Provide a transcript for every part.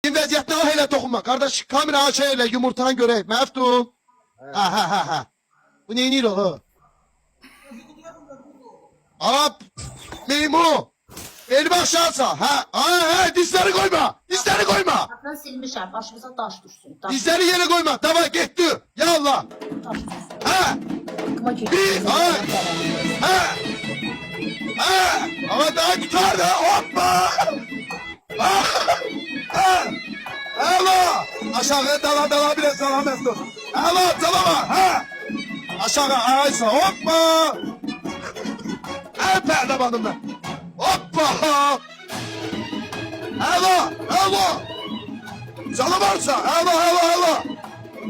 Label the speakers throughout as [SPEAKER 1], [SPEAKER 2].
[SPEAKER 1] Vəziyyətdə ah elə toxunma. Qardaş kamera aç elə yumurtanı görək. Məftun. Ha. Bu neyini o? Ab. Meymu. Elimi aşağısa. Ha dizleri koyma. Dizleri koyma.
[SPEAKER 2] Ben silmişim. Başımıza taş düşsün. Taş,
[SPEAKER 1] Dizleri yere koyma. Tamam gitti. Ya Allah.
[SPEAKER 2] taş düşsün.
[SPEAKER 1] Ha.
[SPEAKER 2] Aklıma geliyor.
[SPEAKER 1] Bir, ay. Ha. Ama daha tutar da. Hoppa. Allah. Aşağıya dala bile salam Mesut. Allah dalama. Ha. Aşağı aysa hoppa. El pehlivanım ben. Hoppa. Allah. Sana varsa Allah.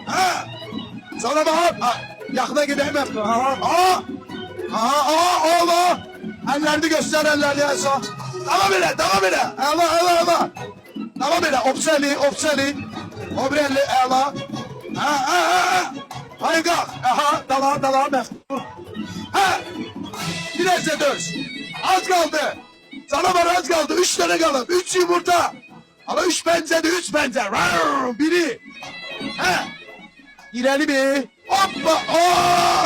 [SPEAKER 1] Ha. Sana var. Yakına gideyim Mesut. Allah. Ellerini göster ellerini yasa. Tamam bile. Allah. Tamam bile. Opseli. Obrelli Allah. Hayır kalk. Dala Mesut. Biraz da dörs. Az kaldı. Canavar az kaldı. 3 tane kaldı. 3 yumurta. Ama 3 bence. Biri. İleri bir. Hoppa.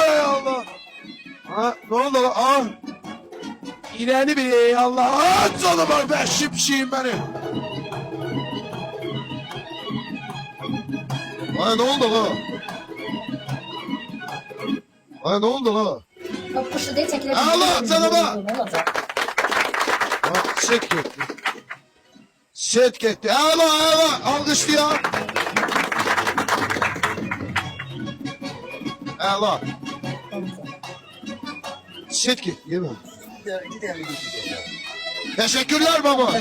[SPEAKER 1] Ay Allah. Ne oldu lan? İleri bir. Allah. Canavar ben şipşiyim benim. Ay ne oldu lan?
[SPEAKER 2] Bak kuşu değil çekilebilir.
[SPEAKER 1] Allah canavar.
[SPEAKER 2] Ne olacak?
[SPEAKER 1] Set gitti. Allah. Alkışlı ya. Allah. Set gitti. Değil mi? Teşekkürler baba.